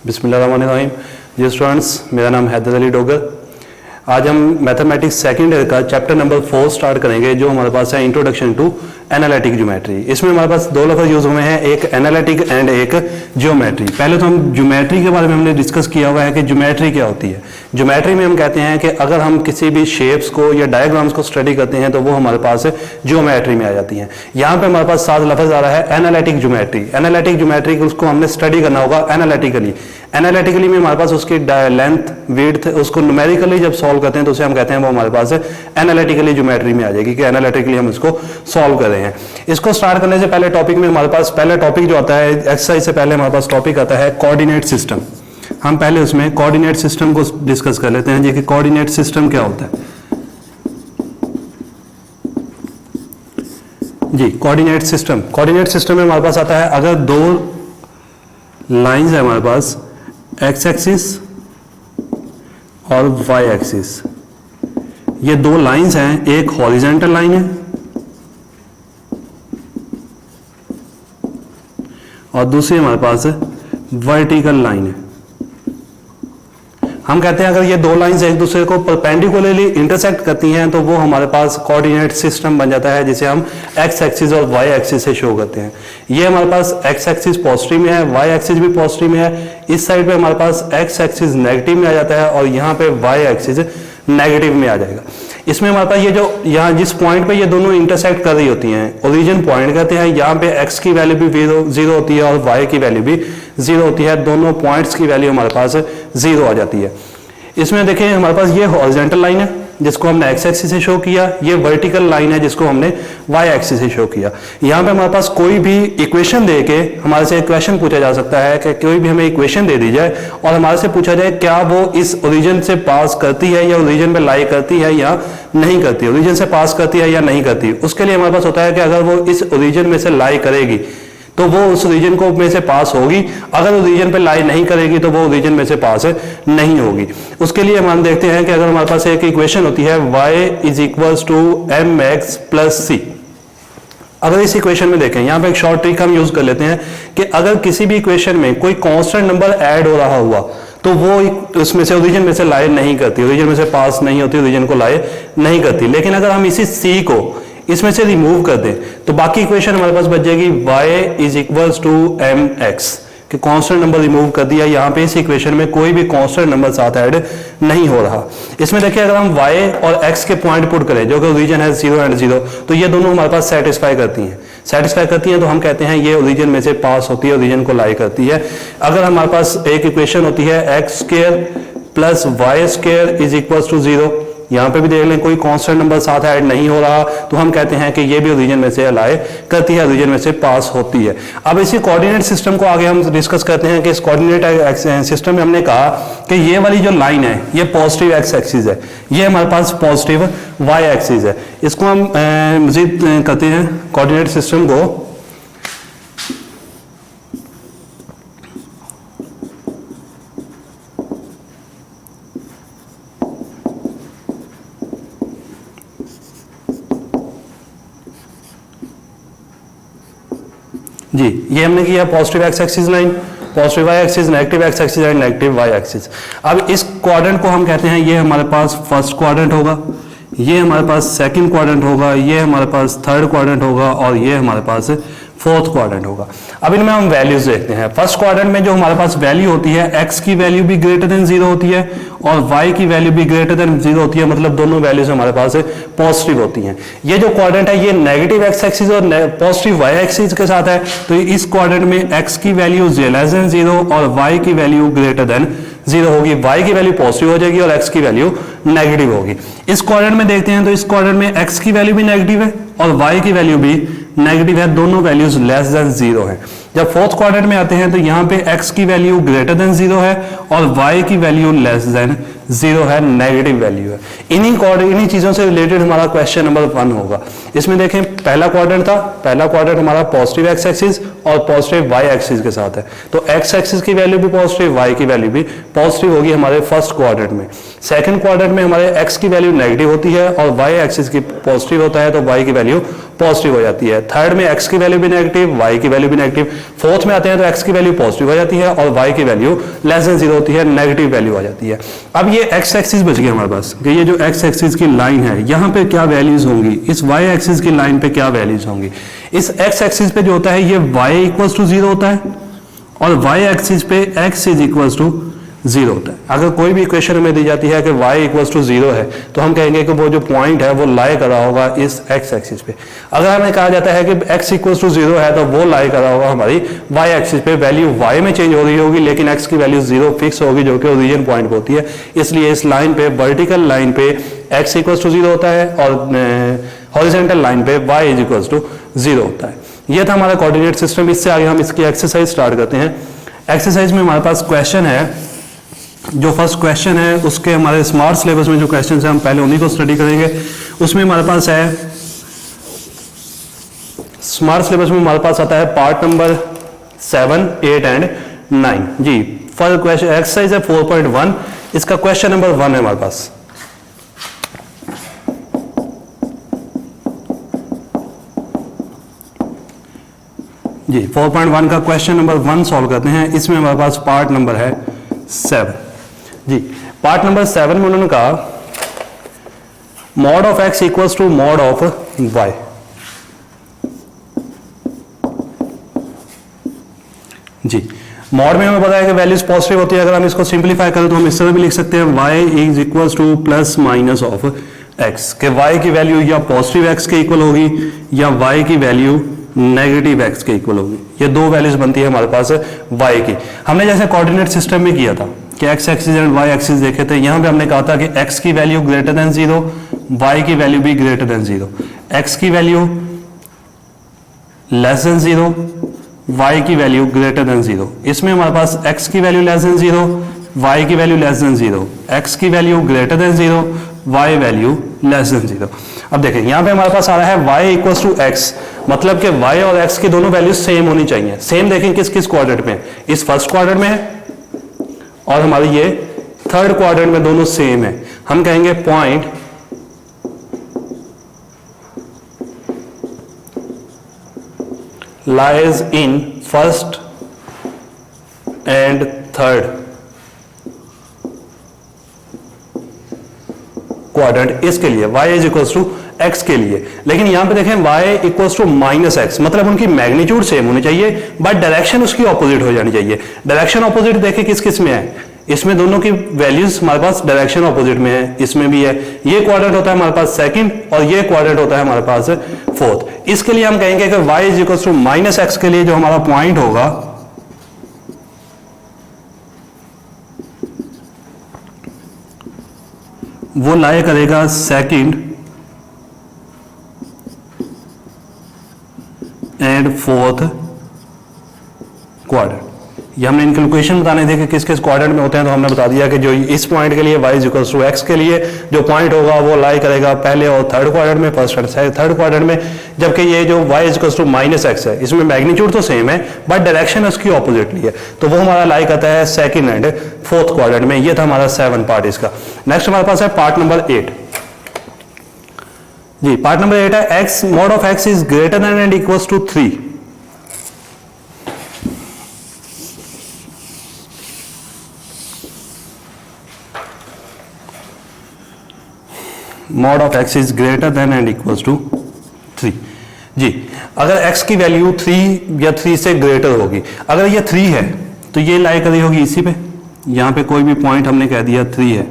बिस्मिल्लाहिर्रहमानिर्रहीम। जी स्टूडेंट्स, मेरा नाम हैदर अली डोगर। आज हम मैथमेटिक्स सेकंड ईयर का चैप्टर नंबर 4 स्टार्ट करेंगे, जो हमारे पास है इंट्रोडक्शन टू एनालिटिक ज्योमेट्री। इसमें हमारे पास दो लफ्ज़ यूज हुए हैं, एक एनालिटिक एंड एक ज्योमेट्री। पहले तो हम ज्योमेट्री के बारे में हमने डिस्कस किया हुआ है कि ज्योमेट्री क्या होती है। ज्योमेट्री में हम कहते हैं कि अगर हम किसी भी शेप्स को या डायग्राम्स को स्टडी करते हैं तो वो हमारे पास ज्योमेट्री में आ जाती हैं। यहाँ पे हमारे पास साथ लफ्ज़ आ रहा है एनालिटिक ज्योमेट्री। एनालिटिक ज्योमेट्री उसको हमने स्टडी करना होगा एनालिटिकली। एनालिटिकली में हमारे पास उसकी लेंथ विड्थ उसको न्यूमेरिकली जब सॉल्व करते हैं तो उसे हम कहते हैं वो हमारे पास एनालिटिकली ज्योमेट्री में आ जाएगी कि एनालिटिकली हम इसको सॉल्व कर रहे हैं। इसको स्टार्ट करने से पहले टॉपिक में हमारे पास पहले टॉपिक जो आता है एक्सरसाइज से पहले हमारे पास टॉपिक आता है कोऑर्डिनेट सिस्टम। हम पहले उसमें कोऑर्डिनेट सिस्टम को डिस्कस कर लेते हैं जी कि कोऑर्डिनेट सिस्टम क्या होता है। जी कोऑर्डिनेट सिस्टम में हमारे पास आता है अगर दो लाइंस है हमारे पास एक्स एक्सिस और वाई एक्सिस, ये दो लाइंस हैं, एक हॉरिजॉन्टल लाइन है और दूसरी हमारे पास वर्टिकल लाइन है। हम कहते हैं अगर ये दो लाइंस एक दूसरे को परपेंडिकुलरली इंटरसेक्ट करती हैं तो वो हमारे पास कोऑर्डिनेट सिस्टम बन जाता है, जिसे हम एक्स एक्सिस और वाई एक्सिस से शो करते हैं। ये हमारे पास एक्स एक्सिस पॉजिटिव में है, वाई एक्सिस भी पॉजिटिव में है। इस साइड पे हमारे पास एक्स एक्सिस नेगेटिव में आ जाता है और यहाँ पे वाई एक्सिस नेगेटिव में आ जाएगा। इसमें हमारे पास ये जो यहाँ जिस पॉइंट पे ये दोनों इंटरसेक्ट कर रही होती हैं ओरिजिन पॉइंट कहते हैं। यहाँ पे एक्स की वैल्यू भी जीरो होती है और वाई की वैल्यू भी जीरो होती है। दोनों पॉइंट्स की वैल्यू हमारे पास जीरो आ जाती है। इसमें देखें हमारे पास ये हॉरिजॉन्टल लाइन है जिसको हमने एक्स एक्सिस से शो किया, ये वर्टिकल लाइन है जिसको हमने वाई एक्सिस से शो किया। यहाँ पे हमारे पास कोई भी इक्वेशन दे के हमारे से एक क्वेश्चन पूछा जा सकता है कि कोई भी हमें इक्वेशन दे दी जाए और हमारे से पूछा जाए क्या वो इस ओरिजिन से पास करती है या ओरिजिन पे लाई करती है या नहीं करती, ओरिजिन से पास करती है या नहीं करती। उसके लिए हमारे पास होता है कि अगर वो इस ओरिजिन में से लाई करेगी तो वो उस रीजन को में से पास होगी, अगर उस रीजन पे लाई नहीं करेगी तो वो रीजन में से पास नहीं होगी। उसके लिए हम देखते हैं कि अगर हमारे पास एक इक्वेशन होती है y is equals to mx plus C. अगर इस इक्वेशन में देखें, यहाँ पे एक शॉर्ट ट्रिक हम यूज कर लेते हैं कि अगर किसी भी इक्वेशन में कोई कांस्टेंट नंबर ऐड हो रहा हुआ तो वो उसमें से ओरिजिन में से लाई नहीं करती, ओरिजिन में से पास नहीं होती, ओरिजिन को लाई नहीं करती। लेकिन अगर हम इसी c को इसमें से रिमूव कर दें तो बाकी इक्वेशन हमारे पास बच जाएगी y is equals to mx कि कांस्टेंट नंबर रिमूव कर दिया। यहाँ पे इस इक्वेशन में कोई भी कांस्टेंट नंबर साथ ऐड नहीं हो रहा। इसमें देखिए अगर हम y और x के पॉइंट पुट करें जो कि ओरिजिन है 0 एंड 0, तो ये दोनों हमारे पास सेटिस्फाई करती हैं तो हम कहते हैं ये ओरिजिन में से पास होती है, ओरिजिन को लाई करती है। अगर हमारे पास एक इक्वेशन होती है x square plus y square is equals to 0, यहाँ पे भी देख लें कोई कांस्टेंट नंबर साथ ऐड नहीं हो रहा तो हम कहते हैं कि ये भी ओरिजिन में से अलाई करती है, ओरिजिन में से पास होती है। अब इसी कोऑर्डिनेट सिस्टम को आगे हम डिस्कस करते हैं कि इस कोऑर्डिनेट सिस्टम में हमने कहा कि ये वाली जो लाइन है ये पॉजिटिव एक्स एक्सिस है, ये हमारे पास पॉजिटिव वाई एक्सिस है। इसको हम मजीद करते हैं कोऑर्डिनेट सिस्टम को। जी ये हमने किया positive x axis line, positive y axis, negative x axis and negative y axis. अब इस क्वाड्रेंट को हम कहते हैं ये हमारे पास फर्स्ट क्वाड्रेंट होगा, ये हमारे पास सेकंड क्वाड्रेंट होगा, ये हमारे पास थर्ड क्वाड्रेंट होगा और ये हमारे पास फोर्थ क्वाड्रेंट होगा। अब इनमें हम वैल्यूज देखते हैं। फर्स्ट क्वाड्रेंट में जो हमारे पास वैल्यू होती है x की वैल्यू भी ग्रेटर देन 0 होती है और y की वैल्यू भी ग्रेटर देन 0 होती है, मतलब दोनों वैल्यूज हमारे पास पॉजिटिव होती हैं। ये जो क्वाड्रेंट है ये नेगेटिव x एक्सिस और पॉजिटिव y एक्सिस के साथ है, तो इस क्वाड्रेंट में x की वैल्यू लेस देन 0 और y की वैल्यू ग्रेटर देन 0 होगी। y की वैल्यू पॉजिटिव हो जाएगी और x की वैल्यू नेगेटिव होगी। इस क्वाड्रेंट में देखते हैं तो इस क्वाड्रेंट में x की वैल्यू भी नेगेटिव है और y की वैल्यू भी नेगेटिव है, दोनों वैल्यूज लेस देन 0 है। जब फोर्थ क्वाड्रेंट में आते हैं तो यहाँ पे x की वैल्यू ग्रेटर देन 0 है और y की वैल्यू लेस देन जीरो है, नेगेटिव वैल्यू है। इन्हीं चीजों से रिलेटेड हमारा क्वेश्चन नंबर 1 होगा। इसमें देखें पहला क्वाड्रेंट था, पहला क्वाड्रेंट हमारा पॉजिटिव एक्स एक्सिस और पॉजिटिव वाई एक्सिस के साथ है, तो एक्स एक्सिस की वैल्यू भी पॉजिटिव, वाई की वैल्यू भी पॉजिटिव होगी हमारे फर्स्ट क्वाड्रेंट में। सेकंड क्वाड्रेंट में हमारे एक्स की वैल्यू नेगेटिव होती है और वाई एक्सिस की पॉजिटिव होता है, तो वाई की वैल्यू पॉजिटिव हो जाती है। थर्ड में एक्स की वैल्यू भी नेगेटिव, वाई की वैल्यू भी नेगेटिव। फोर्थ में आते हैं तो एक्स की वैल्यू पॉजिटिव हो जाती है और वाई की वैल्यू लेस देन जीरो होती है, नेगेटिव वैल्यू आ जाती है। अब ये एक्स एक्सिस बच गया हमारे पास कि ये जो एक्स एक्सिस की लाइन है यहाँ पे क्या वैल्यूज होंगी, इस वाई एक्सिस की लाइन पे क्या वैल्यूज होंगी। इस एक्स एक्सिस पे जो होता है ये वाई इक्वल्स टू जीरो होता है और वाई एक्सिस पे x is equals to zero होता है। अगर कोई भी इक्वेशन हमें दी जाती है कि y इक्वल्स टू जीरो है तो हम कहेंगे कि वो जो पॉइंट है वो लाई कर रहा होगा इस x एक्सिस पे। अगर हमें कहा जाता है कि x इक्वल्स टू जीरो है तो वो लाई कर रहा होगा हमारी y एक्सिस पे, वैल्यू y में चेंज हो रही होगी लेकिन x की वैल्यू जीरो फिक्स होगी जो कि ओरिजिन पॉइंट पे होती है। इसलिए इस लाइन पे, वर्टिकल लाइन पे x इक्वल्स टू जीरो होता है और हॉरिजॉन्टल लाइन पे y is equals to zero होता है। यह था हमारा कोऑर्डिनेट सिस्टम। इससे आगे हम इसकी एक्सरसाइज स्टार्ट करते हैं। एक्सरसाइज में हमारे पास क्वेश्चन है, जो फर्स्ट क्वेश्चन है उसके हमारे स्मार्ट सिलेबस में जो क्वेश्चन है हम पहले उन्हीं को स्टडी करेंगे। उसमें हमारे पास है स्मार्ट सिलेबस में हमारे पास आता है पार्ट नंबर 7, 8 एंड 9। जी फर्स्ट क्वेश्चन एक्सरसाइज है 4.1, इसका क्वेश्चन नंबर 1 है हमारे पास। जी 4.1 का क्वेश्चन नंबर 1 सॉल्व करते हैं। इसमें हमारे पास पार्ट नंबर है 7। जी पार्ट नंबर 7 में उन्होंने कहा mod of x equals to mod of y. जी मॉड में हमें पता है कि वैल्यूज पॉजिटिव होती है। अगर हम इसको सिंप्लीफाई करें तो हम इस तरह भी लिख सकते हैं y is equals two plus minus of x, के y की वैल्यू या पॉजिटिव x के इक्वल होगी या y की वैल्यू नेगेटिव x के इक्वल होगी। ये दो वैल्यूज बनती है हमारे पास y की। हमने जैसे कोऑर्डिनेट सिस्टम में किया था कि x axis and y axis देखे थे, यहां पे हमने कहा था कि x की value greater than zero, y की वैल्यू भी ग्रेटर देन जीरो, x की value less than zero, y की वैल्यू ग्रेटर देन जीरो। इसमें हमारे पास x की value less than zero, y की value less than zero, x की value greater than zero, y value less than zero. अब देखें यहां पे हमारे पास आ रहा है y इक्वल्स टू एक्स, मतलब कि y और x की दोनों वैल्यू सेम होनी चाहिए। सेम देखें किस किस क्वाड्रेंट में, इस फर्स्ट क्वाड्रेंट में है और हमारी ये थर्ड क्वाड्रेंट में, दोनों सेम है। हम कहेंगे point lies in first and third quadrant. इसके लिए y is equals to x के लिए, लेकिन यहां पे देखें y equals to minus x, मतलब उनकी मैग्नीट्यूड सेम होनी चाहिए बट डायरेक्शन उसकी ऑपोजिट हो जानी चाहिए। डायरेक्शन ऑपोजिट देखें किस किस में है, इसमें दोनों की वैल्यूज हमारे पास डायरेक्शन ऑपोजिट में है, इसमें भी है। ये क्वाड्रेंट होता है हमारे पास सेकंड और ये क्वाड्रेंट होता है हमारे पास फोर्थ। इसके लिए हम कहेंगे कि y is equals to minus x के लिए जो हमारा पॉइंट होगा वो लाई करेगा सेकंड एंड फोर्थ क्वाड्रेंट। ये हमने इनके लोकेशन बताने थे कि किस किस क्वाड्रेंट में होते हैं, तो हमने बता दिया कि जो इस पॉइंट के लिए y is equals to x के लिए जो पॉइंट होगा वो लाई करेगा पहले और थर्ड क्वाड्रेंट में, फर्स्ट एंड थर्ड क्वाड्रेंट में। जबकि ये जो y is equals to minus x है, इसमें मैग्नीट्यूड तो सेम है बट डायरेक्शन उसकी ऑपोजिटली है, तो वो हमारा लाई करता है सेकंड एंड फोर्थ क्वाड्रेंट में। ये था हमारा 7 पार्ट इसका। नेक्स्ट हमारे पास है पार्ट नंबर 8। जी पार्ट नंबर 8 है x mod of x is greater than and equals to 3। Mod of x is greater than and equals to 3। जी अगर x की वैल्यू 3 या 3 से ग्रेटर होगी, अगर ये 3 है तो ये लाई करी होगी इसी पे, यहाँ पे कोई भी पॉइंट हमने कह दिया 3 है,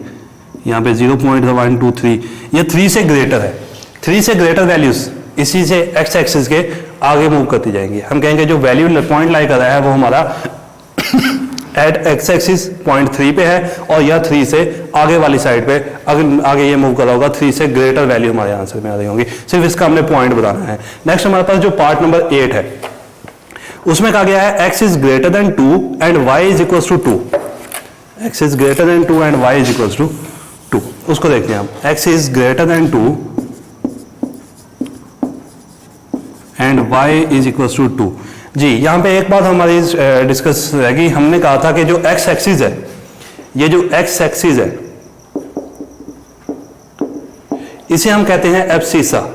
यहाँ पे 0.1 2 3, ये 3 से ग्रेटर है। 3 से ग्रेटर वैल्यूज इसी से x एक्सिस के आगे मूव करती जाएंगी। हम कहेंगे जो वैल्यू पॉइंट लाई कर रहा है वो हमारा एट x एक्सिस पॉइंट 3 पे है और यह 3 से आगे वाली साइड पे अगर आगे ये मूव कर रहा होगा 3 से ग्रेटर वैल्यू हमारे आंसर में आ रही होंगी। सिर्फ इसका हमने पॉइंट बताना है। नेक्स्ट हमारे पास जो पार्ट नंबर 8 है उसमें कहा गया है x is greater than 2 and y is equals to 2। x is greater than 2 and y is equals to 2, उसको देखते हैं हम। x is greater than 2 and y is equal to 2। जी, यहां पे एक बात हमारी डिस्कस रहेगी। हमने कहा था कि जो x एक्सिस है, ये जो x एक्सिस है, इसे हम कहते हैं एब्सिसा।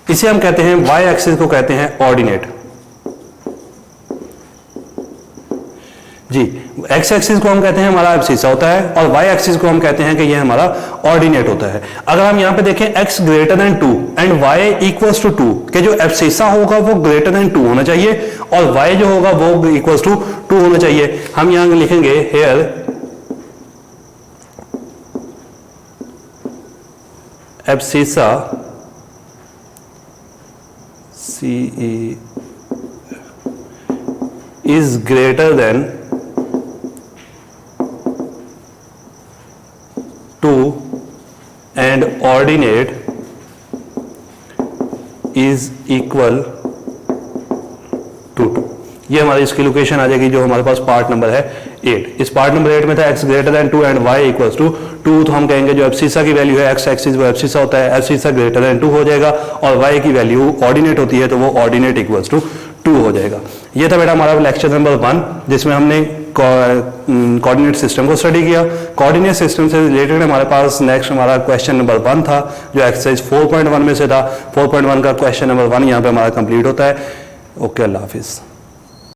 इसे हम कहते हैं y एक्सिस को कहते हैं ऑर्डिनेट। जी, x एक्सिस को हम कहते हैं हमारा एब्सिसा होता है और y एक्सिस को हम कहते हैं कि ये हमारा ऑर्डिनेट होता है। अगर हम यहां पे देखें x greater than 2 and y equals to 2, कि जो एब्सिसा होगा वो ग्रेटर देन 2 होना चाहिए और y जो होगा वो इक्वल्स टू 2 होना चाहिए। हम यहां लिखेंगे here abscissa CE is greater than 2 and ordinate is equal to 2। ये हमारी इसकी लोकेशन आ जाएगी जो हमारे पास पार्ट नंबर है 8। इस पार्ट नंबर 8 में था x greater than 2 and y equals to 2, तो हम कहेंगे जो एब्सिसा की वैल्यू है x एक्सिस वो एब्सिसा होता है, एब्सिसा ग्रेटर देन 2 हो जाएगा और y की वैल्यू ऑर्डिनेट होती है तो वो ऑर्डिनेट इक्वल्स टू 2 हो जाएगा। ये था बेटा हमारा लेक्चर नंबर 1 जिसमें हमने कोऑर्डिनेट सिस्टम को स्टडी किया। कोऑर्डिनेट सिस्टम से रिलेटेड हमारे पास नेक्स्ट हमारा क्वेश्चन नंबर 1 था जो एक्सरसाइज 4.1 में से था। 4.1 का क्वेश्चन नंबर 1 यहाँ पे हमारा कंप्लीट होता है। ओके, अल्लाह हाफिज़।